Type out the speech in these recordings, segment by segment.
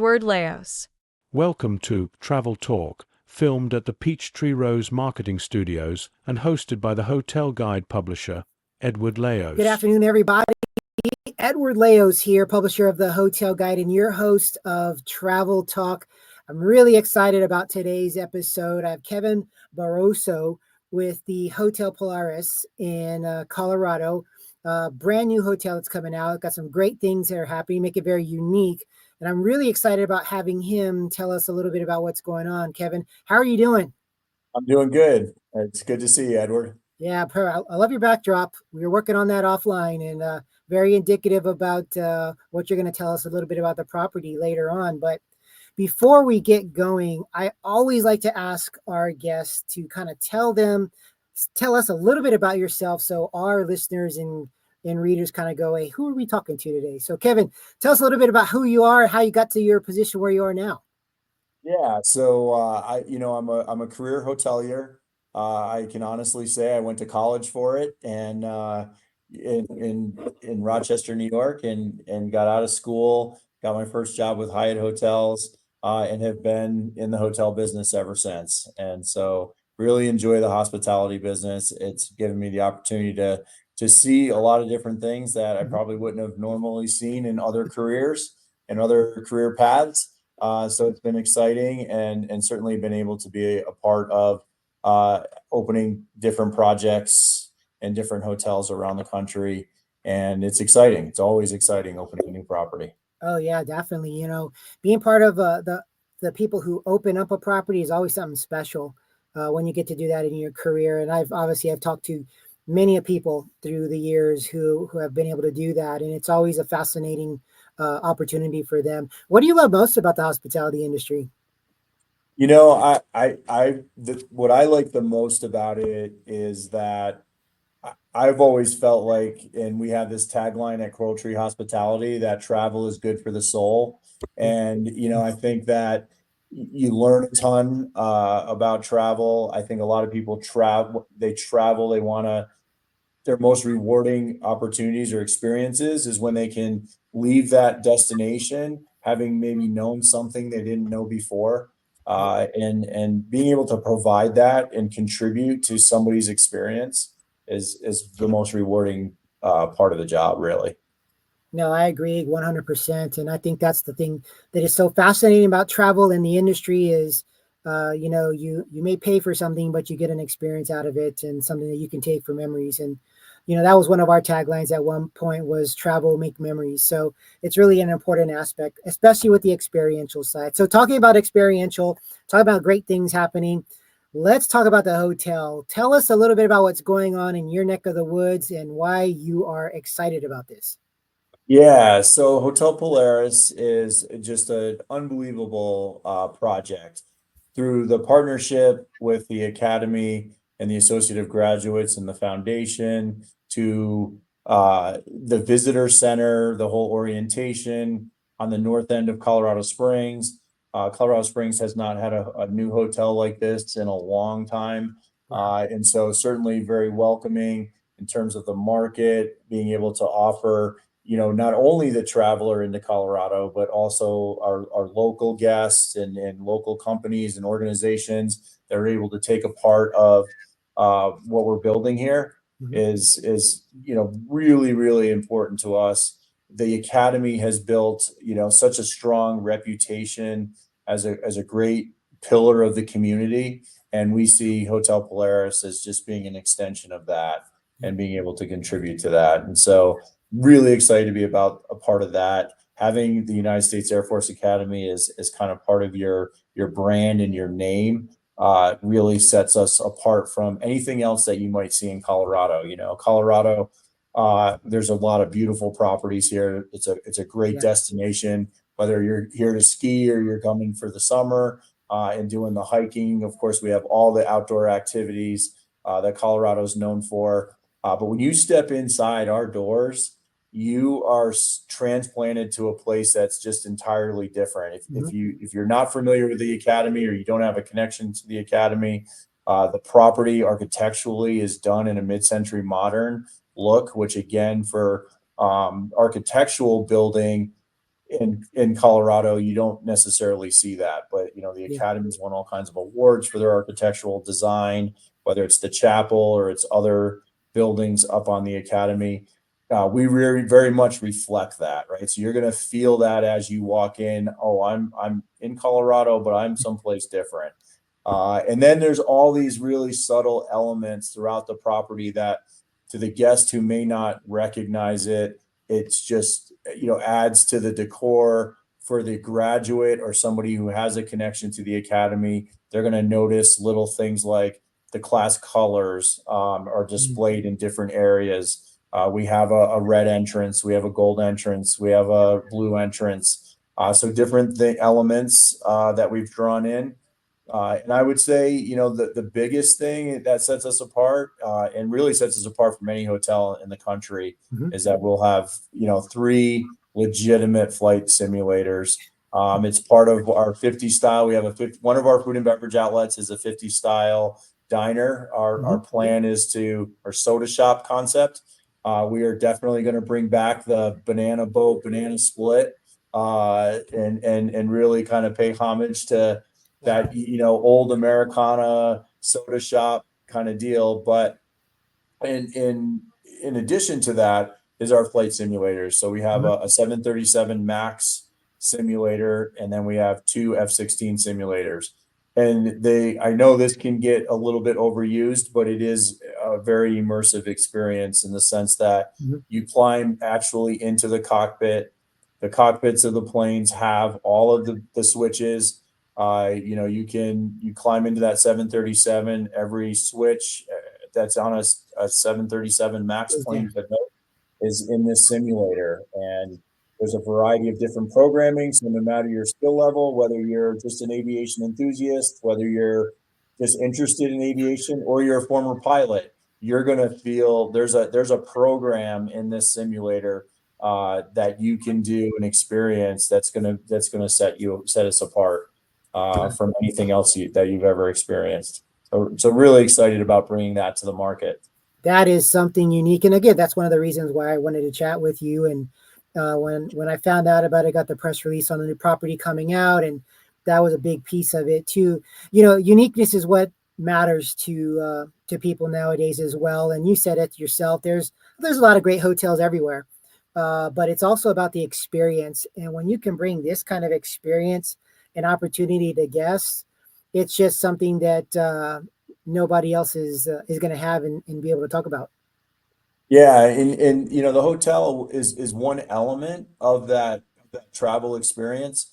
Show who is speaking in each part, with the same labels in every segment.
Speaker 1: Edward Laos.
Speaker 2: Welcome to Travel Talk, filmed at the Peachtree Rose Marketing Studios and hosted by the hotel guide publisher, Edward Laos.
Speaker 3: Good afternoon, everybody. Edward Laos here, publisher of the Hotel Guide and your host of Travel Talk. I'm really excited about today's episode. I have Kevin Barosso with the Hotel Polaris in Colorado. Brand new hotel that's coming out. Got some great things that are happening, make it very unique. And I'm really excited about having him tell us a little bit about what's going on. Kevin, how are you doing?
Speaker 4: I'm doing good. It's good to see you, Edward.
Speaker 3: Yeah, I love your backdrop. We were working on that offline and very indicative about what you're going to tell us a little bit about the property later on. But before we get going, I always like to ask our guests to kind of tell us a little bit about yourself so our listeners and readers kind of go, hey, who are we talking to today? So Kevin, tell us a little bit about who you are, how you got to your position where you are now.
Speaker 4: Yeah, so I'm a career hotelier. I can honestly say I went to college for it and in Rochester, New York, and got out of school, got my first job with Hyatt Hotels, and have been in the hotel business ever since. And so really enjoy the hospitality business. It's given me the opportunity to see a lot of different things that I probably wouldn't have normally seen in other careers and other career paths. So it's been exciting and certainly been able to be a part of opening different projects and different hotels around the country. And it's exciting. It's always exciting opening a new property.
Speaker 3: Oh yeah, definitely. You know, being part of the people who open up a property is always something special when you get to do that in your career. And I've talked to many people through the years who have been able to do that. And it's always a fascinating opportunity for them. What do you love most about the hospitality industry?
Speaker 4: You know, what I like the most about it is that I've always felt like, and we have this tagline at Coral Tree Hospitality, that travel is good for the soul. And, I think that you learn a ton about travel. I think a lot of people they their most rewarding opportunities or experiences is when they can leave that destination having maybe known something they didn't know before. And being able to provide that and contribute to somebody's experience is the most rewarding part of the job, really.
Speaker 3: No, I agree 100%. And I think that's the thing that is so fascinating about travel in the industry is, you may pay for something, but you get an experience out of it and something that you can take for memories. And, that was one of our taglines at one point was travel, make memories. So it's really an important aspect, especially with the experiential side. So talking about experiential, talking about great things happening. Let's talk about the hotel. Tell us a little bit about what's going on in your neck of the woods and why you are excited about this.
Speaker 4: Yeah, so Hotel Polaris is just an unbelievable project. Through the partnership with the Academy and the Associate of Graduates and the Foundation to the Visitor Center, the whole orientation on the north end of Colorado Springs. Colorado Springs has not had a new hotel like this in a long time. And so certainly very welcoming in terms of the market, being able to offer not only the traveler into Colorado, but also our local guests and local companies and organizations that are able to take a part of what we're building here is really, really important to us. The Academy has built, such a strong reputation as a great pillar of the community. And we see Hotel Polaris as just being an extension of that and being able to contribute to that. And so really excited to be about a part of that. Having the United States Air Force Academy is kind of part of your brand and your name really sets us apart from anything else that you might see in Colorado. Colorado, there's a lot of beautiful properties here. It's a great destination, whether you're here to ski or you're coming for the summer and doing the hiking. Of course, we have all the outdoor activities that Colorado is known for. But when you step inside our doors, you are transplanted to a place that's just entirely different. If you're not familiar with the Academy or you don't have a connection to the Academy, the property architecturally is done in a mid-century modern look, which again for architectural building in Colorado, you don't necessarily see that, but the
Speaker 3: Yeah.
Speaker 4: Academy's won all kinds of awards for their architectural design, whether it's the chapel or it's other buildings up on the Academy. We very much reflect that, right? So you're going to feel that as you walk in. Oh, I'm in Colorado, but I'm someplace different. And then there's all these really subtle elements throughout the property that, to the guest who may not recognize it, it's just adds to the decor. For the graduate or somebody who has a connection to the Academy, they're going to notice little things like the class colors are displayed in different areas. We have a red entrance, we have a gold entrance, we have a blue entrance. So different elements that we've drawn in. And I would say, the biggest thing that sets us apart and really sets us apart from any hotel in the country is that we'll have, 3 legitimate flight simulators. It's part of our 50 style. We have one of our food and beverage outlets is a 50 style diner. Our plan is our soda shop concept. We are definitely going to bring back the banana boat, banana split, and really kind of pay homage to that, old Americana soda shop kind of deal. But in addition to that is our flight simulators. So we have a 737 MAX simulator, and then we have 2 F-16 simulators. And I know this can get a little bit overused, but it is a very immersive experience in the sense that you climb actually into the cockpit. The cockpits of the planes have all of the switches. You climb into that 737. Every switch that's on a 737 MAX plane is in this simulator. And there's a variety of different programming. So no matter your skill level, whether you're just an aviation enthusiast, whether you're just interested in aviation, or you're a former pilot, you're going to feel there's a program in this simulator that you can do and experience that's going to set us apart from anything else that you've ever experienced. So really excited about bringing that to the market.
Speaker 3: That is something unique. And again, that's one of the reasons why I wanted to chat with you. And when I found out about it, got the press release on the new property coming out, and that was a big piece of it too. Uniqueness is what matters to people nowadays as well. And you said it yourself. There's a lot of great hotels everywhere, but it's also about the experience. And when you can bring this kind of experience and opportunity to guests, it's just something that nobody else is going to have and be able to talk about.
Speaker 4: Yeah, and the hotel is one element of that travel experience.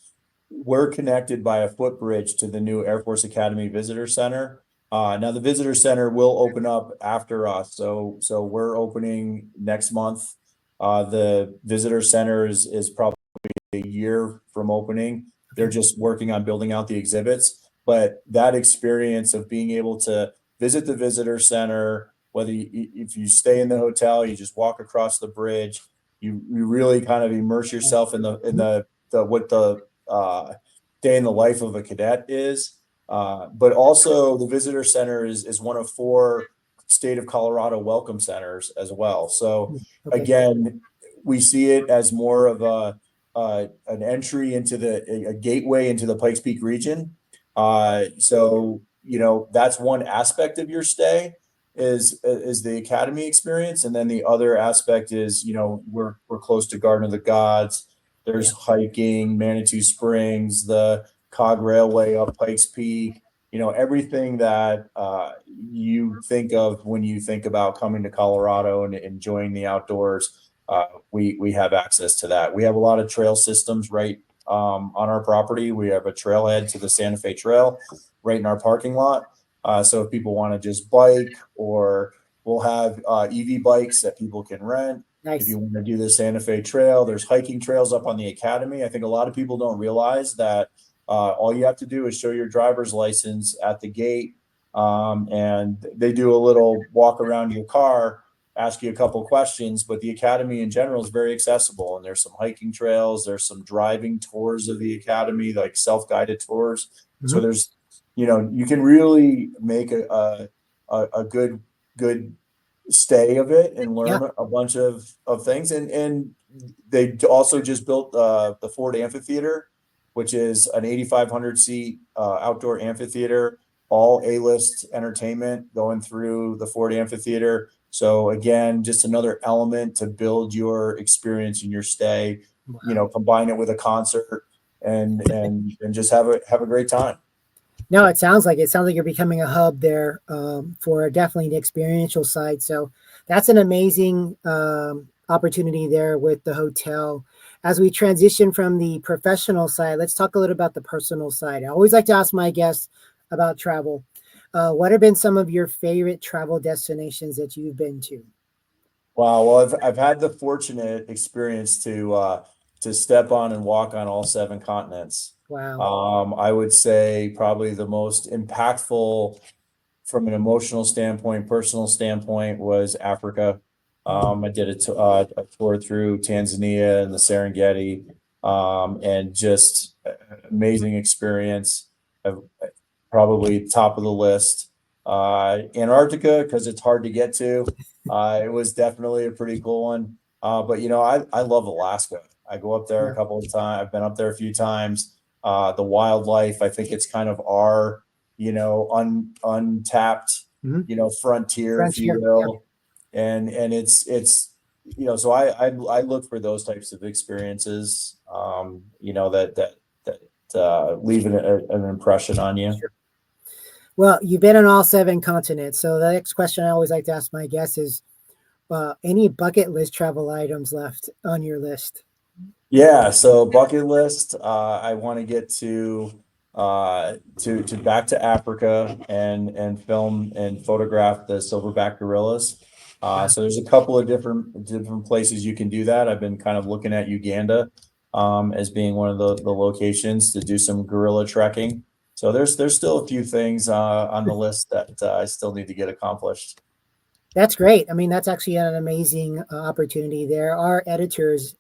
Speaker 4: We're connected by a footbridge to the new Air Force Academy Visitor Center. Now the Visitor Center will open up after us, so we're opening next month. The Visitor Center is probably a year from opening. They're just working on building out the exhibits, but that experience of being able to visit the Visitor Center, whether if you stay in the hotel, you just walk across the bridge, you really kind of immerse yourself in the what the day in the life of a cadet is. But also the Visitor Center is one of 4 state of Colorado welcome centers as well. So again, we see it as more of an entry into a gateway into the Pikes Peak region. So that's one aspect of your stay is the Academy experience, and then the other aspect is we're close to Garden of the Gods. There's hiking, Manitou Springs, the Cog Railway up Pikes Peak. Everything that you think of when you think about coming to Colorado and enjoying the outdoors. We have access to that. We have a lot of trail systems right on our property. We have a trailhead to the Santa Fe Trail right in our parking lot. So if people want to just bike, or we'll have EV bikes that people can rent.
Speaker 3: Nice.
Speaker 4: If you want to do the Santa Fe Trail, there's hiking trails up on the Academy. I think a lot of people don't realize that all you have to do is show your driver's license at the gate, and they do a little walk around your car, ask you a couple questions, but the Academy in general is very accessible, and there's some hiking trails, there's some driving tours of the Academy, like self-guided tours. So there's, you can really make a good stay of it and
Speaker 3: Yeah.
Speaker 4: learn a bunch of things. And they also just built the Ford Amphitheater, which is an 8,500 seat outdoor amphitheater, all A-list entertainment going through the Ford Amphitheater. So again, just another element to build your experience in your stay. You
Speaker 3: Wow.
Speaker 4: know, combine it with a concert and just have a great time.
Speaker 3: No, it sounds like you're becoming a hub there for definitely the experiential side. So that's an amazing opportunity there with the hotel. As we transition from the professional side, let's talk a little about the personal side. I always like to ask my guests about travel. What have been some of your favorite travel destinations that you've been to?
Speaker 4: Wow. Well, I've had the fortunate experience to step on and walk on all seven continents.
Speaker 3: Wow.
Speaker 4: I would say probably the most impactful from an emotional standpoint, personal standpoint, was Africa. I did a tour through Tanzania and the Serengeti, and just amazing experience. Probably top of the list. Antarctica, because it's hard to get to. It was definitely a pretty cool one. But you know, I love Alaska. I go up there a
Speaker 3: Yeah.
Speaker 4: couple of times. I've been up there a few times. The wildlife, I think it's kind of our, you know, untapped,
Speaker 3: Mhm.
Speaker 4: you know, frontier, if you
Speaker 3: Frontier. Yeah.
Speaker 4: will. And it's you know, so I look for those types of experiences, you know, that leave an impression on you.
Speaker 3: Sure. Well, you've been on all seven continents. So the next question I always like to ask my guests is any bucket list travel items left on your list?
Speaker 4: Yeah, so bucket list, I want to get to back to Africa and film and photograph the silverback gorillas.
Speaker 3: Wow.
Speaker 4: So there's a couple of different places you can do that. I've been kind of looking at Uganda as being one of the locations to do some gorilla trekking. So there's still a few things on the list that I still need to get accomplished.
Speaker 3: That's great. I mean, that's actually an amazing opportunity there. Our editors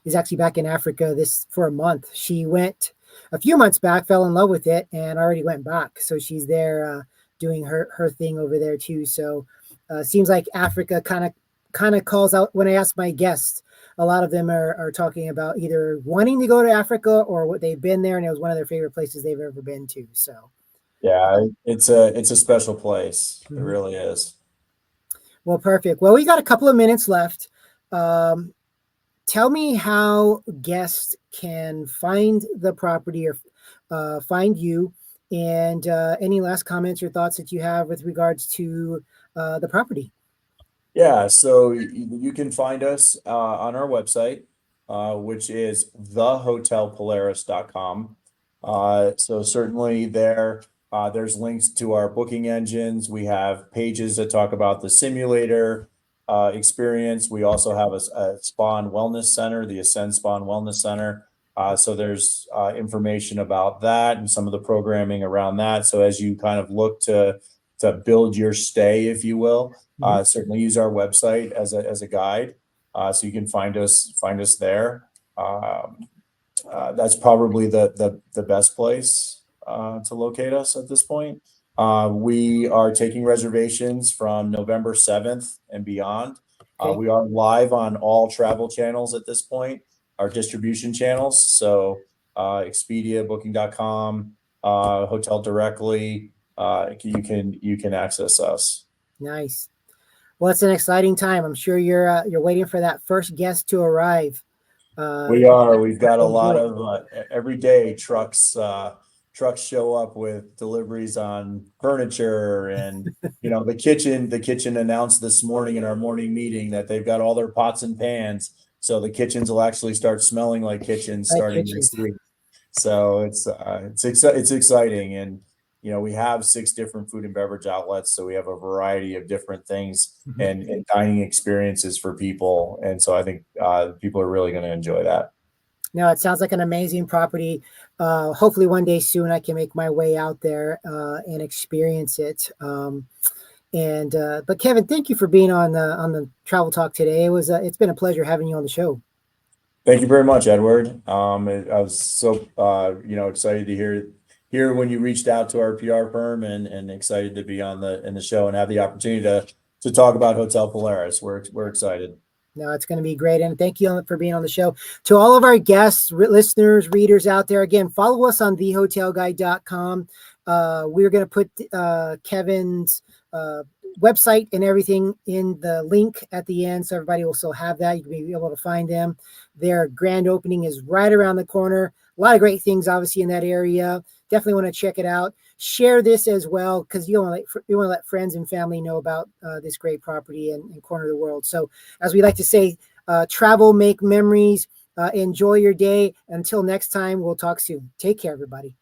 Speaker 3: is actually back in Africa this for a month. She went a few months back, fell in love with it, and already went back. So she's there doing her thing over there too. So seems like Africa kind of calls out when I ask my guests. A lot of them are talking about either wanting to go to Africa or what they've been there, and it was one of their favorite places they've ever been to. So,
Speaker 4: Yeah, it's a special place. It
Speaker 3: mhm.
Speaker 4: really is.
Speaker 3: Well, perfect. Well, we got a couple of minutes left. Um, Tell me how guests can find the property or find you, and any last comments or thoughts that you have with regards to the property.
Speaker 4: Yeah, so you can find us on our website, which is thehotelpolaris.com. So certainly there's links to our booking engines. We have pages that talk about the simulator experience. We also have a spa and wellness center, the Ascend Spa and Wellness Center. So there's information about that and some of the programming around that. So as you kind of look to build your stay, if you will,
Speaker 3: Mhm.
Speaker 4: certainly use our website as a guide, so you can find us there. That's probably the best place to locate us at this point. We are taking reservations from November 7th and beyond.
Speaker 3: Okay,
Speaker 4: We are live on all travel channels at this point, our distribution channels. So Expedia, Booking.com, Hotel Directly. You can access us.
Speaker 3: nice. Well, it's an exciting time. I'm sure you're waiting for that first guest to arrive. Uh,
Speaker 4: We are. We've got a lot
Speaker 3: enjoy.
Speaker 4: of every day trucks show up with deliveries on furniture and you know the kitchen announced this morning in our morning meeting that they've got all their pots and pans. So the kitchens will actually start smelling like kitchens
Speaker 3: Like
Speaker 4: starting
Speaker 3: kitchens.
Speaker 4: next week. So it's exciting, and you know we have six different food and beverage outlets, so we have a variety of different things
Speaker 3: Mhm.
Speaker 4: and dining experiences for people, and so I think people are really going to enjoy that.
Speaker 3: No, it sounds like an amazing property. Hopefully, one day soon I can make my way out there and experience it. And but Kevin, thank you for being on the Travel Talk today. It's been a pleasure having you on the show.
Speaker 4: Thank you very much, Edward. I was so you know excited to hear when you reached out to our PR firm and excited to be on the in the show and have the opportunity to to talk about Hotel Polaris. We're excited.
Speaker 3: No, it's going to be great. And thank you for being on the show. To all of our guests, listeners, readers out there, again, follow us on thehotelguide.com. We're going to put Kevin's website and everything in the link at the end, so everybody will still have that. You can be able to find them. Their grand opening is right around the corner. A lot of great things, obviously, in that area. Definitely want to check it out. Share this as well, because you want to let friends and family know about this great property and corner of the world. So, as we like to say, travel, make memories, enjoy your day. Until next time, we'll talk soon. Take care, everybody.